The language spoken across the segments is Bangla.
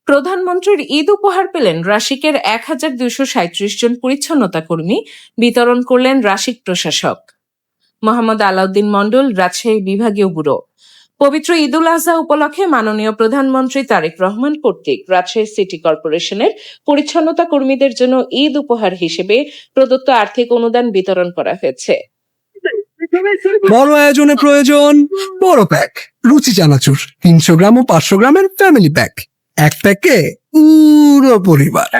প্রধানমন্ত্রীর ঈদ উপহার পেলেন রাশিকের ১,২৩৭ জন পরিচ্ছন্নতা কর্মী, বিতরণ করলেন রাশিক প্রশাসক মোহাম্মদ আলাউদ্দিন মণ্ডল, রাজশাহী বিভাগীয় ব্যুরো। পবিত্র ঈদুল আজহা উপলক্ষে মাননীয় প্রধানমন্ত্রী তারেক রহমান কর্তৃক রাজশাহী সিটি কর্পোরেশনের পরিচ্ছন্নতা কর্মীদের জন্য ঈদ উপহার হিসেবে প্রদত্ত আর্থিক অনুদান বিতরণ করা হয়েছে। বড় আয়োজনে প্রয়োজন বড় প্যাক, রুচি চানাচুর ৩০০ গ্রাম ও ৫০০ গ্রামের ফ্যামিলি প্যাক, এক প্যাকে পুরো পরিবার।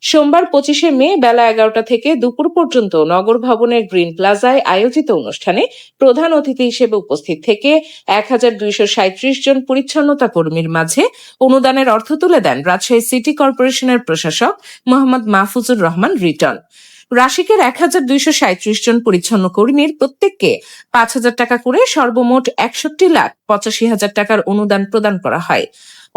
সোমবার ২৫শে মে বেলা ১১টা থেকে দুপুর পর্যন্ত নগর ভবনের গ্রিন প্লাজায় আয়োজিত অনুষ্ঠানে প্রধান অতিথি হিসেবে উপস্থিত থেকে ১,২৩৭ জন পরিচ্ছন্নতা কর্মীর মাঝে অনুদানের অর্থ তুলে দেন রাজশাহী সিটি কর্পোরেশনের প্রশাসক মোহাম্মদ মাহফুজুর রহমান রিটন। রাশিকের ১,২৩৭ জন পরিচ্ছন্ন কর্মীর প্রত্যেককে ৫,০০০ টাকা করে সর্বমোট ৬১,৮৫,০০০ টাকার অনুদান প্রদান করা হয়।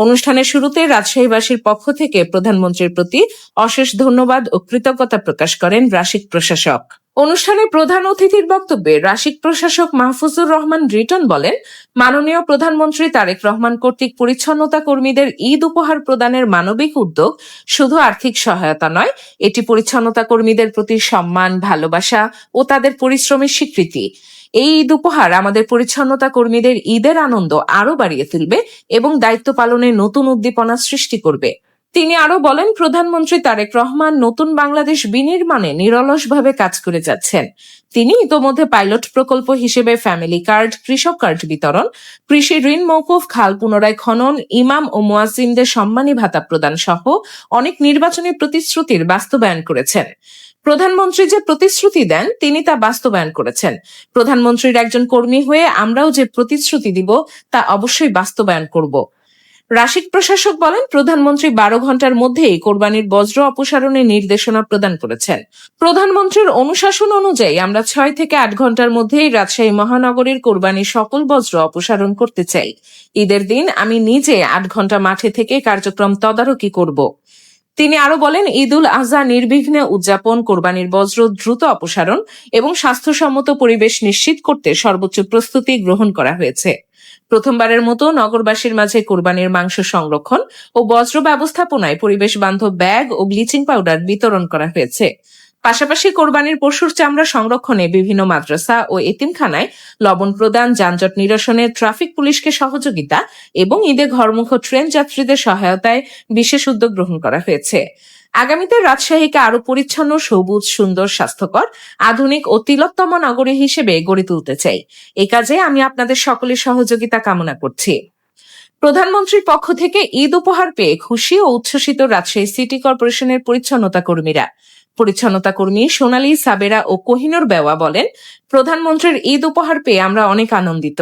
অনুষ্ঠানের শুরুতে রাজশাহীবাসীর পক্ষ থেকে প্রধানমন্ত্রীর প্রতি অশেষ ধন্যবাদ ও কৃতজ্ঞতা প্রকাশ করেন রাশিক প্রশাসক। অনুষ্ঠানে প্রধান অতিথির বক্তব্যে রাশিক প্রশাসক মাহফুজুর রহমান রিটন বলেন, মাননীয় প্রধানমন্ত্রী তারেক রহমান কর্তৃক পরিচ্ছন্নতা কর্মীদের ঈদ উপহার প্রদানের মানবিক উদ্যোগ শুধু আর্থিক সহায়তা নয়, এটি পরিচ্ছন্নতা কর্মীদের প্রতি সম্মান, ভালোবাসা ও তাদের পরিশ্রমের স্বীকৃতি। এই ঈদ উপহার আমাদের পরিচ্ছন্নতা কর্মীদের ঈদের আনন্দ আরো বাড়িয়ে তুলবে এবং দায়িত্ব পালনে নতুন উদ্দীপনা সৃষ্টি করবে। তিনি আরো বলেন, প্রধানমন্ত্রী তারেক রহমান নতুন বাংলাদেশ বিনির্মাণে নিরলসভাবে কাজ করে যাচ্ছেন। তিনি ইতোমধ্যে পাইলট প্রকল্প হিসেবে ফ্যামিলি কার্ড, কৃষক কার্ড বিতরণ, কৃষি ঋণ মওকুফ, খাল পুনরায় খনন, ইমাম ও মুয়াজ্জিনদের সম্মানী ভাতা প্রদান সহ অনেক নির্বাচনী প্রতিশ্রুতির বাস্তবায়ন করেছেন। প্রধানমন্ত্রী যে প্রতিশ্রুতি দেন তিনি তা বাস্তবায়ন করেছেন। প্রধানমন্ত্রীর একজন কর্মী হয়ে আমরাও যে প্রতিশ্রুতি দিব তা অবশ্যই বাস্তবায়ন করব। রাশিক প্রশাসক বলেন, প্রধানমন্ত্রী ১২ ঘন্টার মধ্যেই কোরবানির বজ্র অপসারণের নির্দেশনা প্রদান করেছেন। প্রধানমন্ত্রীর অনুশাসন অনুযায়ী আমরা ৬ থেকে ৮ ঘন্টার মধ্যেই রাজশাহী মহানগরীর কোরবানির সকল বজ্র অপসারণ করতে চাই। ঈদের দিন আমি নিজে ৮ ঘন্টা মাঠে থেকে কার্যক্রম তদারকি করব। তিনি আরো বলেন, ঈদুল আজহা নির্বিঘ্নে উদযাপন, কোরবানির বজ্র দ্রুত অপসারণ এবং স্বাস্থ্যসম্মত পরিবেশ নিশ্চিত করতে সর্বোচ্চ প্রস্তুতি গ্রহণ করা হয়েছে। প্রথমবারের মতো নগরবাসীর মাঝে কোরবানির মাংস সংরক্ষণ ও বজ্র ব্যবস্থাপনায় পরিবেশ বান্ধব ব্যাগ ও ব্লিচিং পাউডার বিতরণ করা হয়েছে। পাশাপাশি কোরবানির পশুর চামড়া সংরক্ষণে বিভিন্ন মাদ্রাসা ও এতিমখানায় লবণ প্রদান, যানজট নিরসনে ট্রাফিক পুলিশকে সহযোগিতা এবং ঈদে ঘরমুখ ট্রেন যাত্রীদের সহায়তায় বিশেষ উদ্যোগ গ্রহণ করা হয়েছে। আগামীতে রাজশাহীকে আরো পরিচ্ছন্ন, সবুজ, সুন্দর, স্বাস্থ্যকর, আধুনিক ও তিলোত্তম নগরী হিসেবে গড়ে তুলতে চাই। এ কাজে আমি আপনাদের সকলের সহযোগিতা কামনা করছি। প্রধানমন্ত্রীর পক্ষ থেকে ঈদ উপহার পেয়ে খুশি ও উচ্ছ্বসিত রাজশাহী সিটি কর্পোরেশনের পরিচ্ছন্নতা কর্মীরা। পরিচ্ছন্নতা কর্মী সোনালী, সাবেরা ও কোহিনুর বেওয়া বলেন, প্রধানমন্ত্রীর ঈদ উপহার পেয়ে আমরা অনেক আনন্দিত।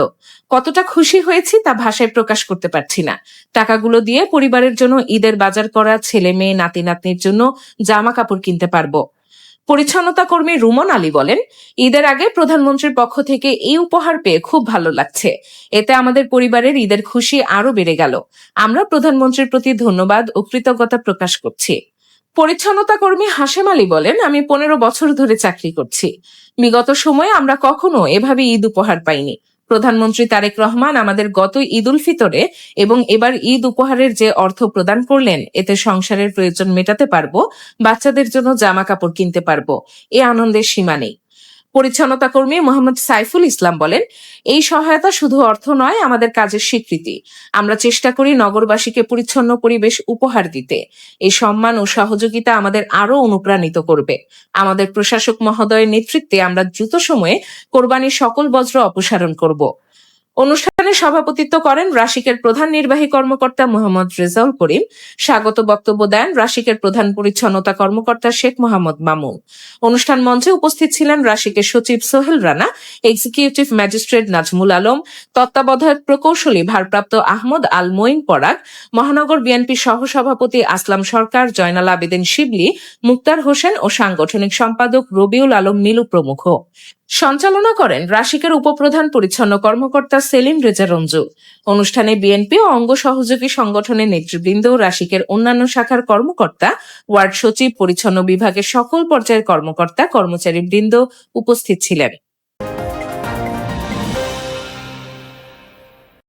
কতটা খুশি হয়েছি তা ভাষায় প্রকাশ করতে পারছি না। টাকাগুলো দিয়ে পরিবারের জন্য ঈদের বাজার করা, ছেলে মেয়ে, নাতি নাতনির জন্য জামা কাপড় কিনতে পারবো। পরিচ্ছন্নতা কর্মী রুমন আলী বলেন, ঈদের আগে প্রধানমন্ত্রীর পক্ষ থেকে এই উপহার পেয়ে খুব ভালো লাগছে। এতে আমাদের পরিবারের ঈদের খুশি আরো বেড়ে গেল। আমরা প্রধানমন্ত্রীর প্রতি ধন্যবাদ ও কৃতজ্ঞতা প্রকাশ করছি। পরিচ্ছন্নতা কর্মী হাশেম আলী বলেন, আমি ১৫ বছর ধরে চাকরি করছি। বিগত সময়ে আমরা কখনো এভাবে ঈদ উপহার পাইনি। প্রধানমন্ত্রী তারেক রহমান আমাদের গত ঈদ উল ফিতরে এবং এবার ঈদ উপহারের যে অর্থ প্রদান করলেন, এতে সংসারের প্রয়োজন মেটাতে পারবো, বাচ্চাদের জন্য জামা কাপড় কিনতে পারবো। এ আনন্দের সীমা নেই। পরিচ্ছন্নতা কর্মী মোহাম্মদ সাইফুল ইসলাম বলেন, এই সহায়তা শুধু অর্থ নয়, আমাদের কাজের স্বীকৃতি। আমরা চেষ্টা করি নগরবাসীকে পরিচ্ছন্ন পরিবেশ উপহার দিতে। এই সম্মান ও সহযোগিতা আমাদের আরো অনুপ্রাণিত করবে। আমাদের প্রশাসক মহোদয়ের নেতৃত্বে আমরা দ্রুত সময়ে কোরবানির সকল বজ্র অপসারণ করব। অনুষ্ঠানে সভাপতিত্ব করেন রাশিকের প্রধান নির্বাহী কর্মকর্তা মোহাম্মদ রেজাউল করিম। স্বাগত বক্তব্য দেন রাশিকের প্রধান পরিচ্ছন্নতা কর্মকর্তা শেখ মোহাম্মদ মামুন। অনুষ্ঠান মঞ্চে উপস্থিত ছিলেন রাশিকের সচিব সোহেল রানা, এক্সিকিউটিভ ম্যাজিস্ট্রেট নাজমুল আলম, তত্ত্বাবধায়ক প্রকৌশলী ভারপ্রাপ্ত আহমদ আল মঈন পরাগ, মহানগর বিএনপি সহসভাপতি আসলাম সরকার, জয়নাল আবেদিন শিবলি, মুক্তার হোসেন ও সাংগঠনিক সম্পাদক রবিউল আলম মিলু প্রমুখ। সঞ্চালনা করেন রাশিকের উপপ্রধান পরিচ্ছন্ন কর্মকর্তা সেলিম রেজা রঞ্জু। অনুষ্ঠানে বিএনপি ও অঙ্গ সহযোগী সংগঠনের নেতৃবৃন্দ, রাশিকের অন্যান্য শাখার কর্মকর্তা, ওয়ার্ড সচিব, পরিচ্ছন্ন বিভাগের সকল পর্যায়ের কর্মকর্তা, কর্মচারীবৃন্দ উপস্থিত ছিলেন।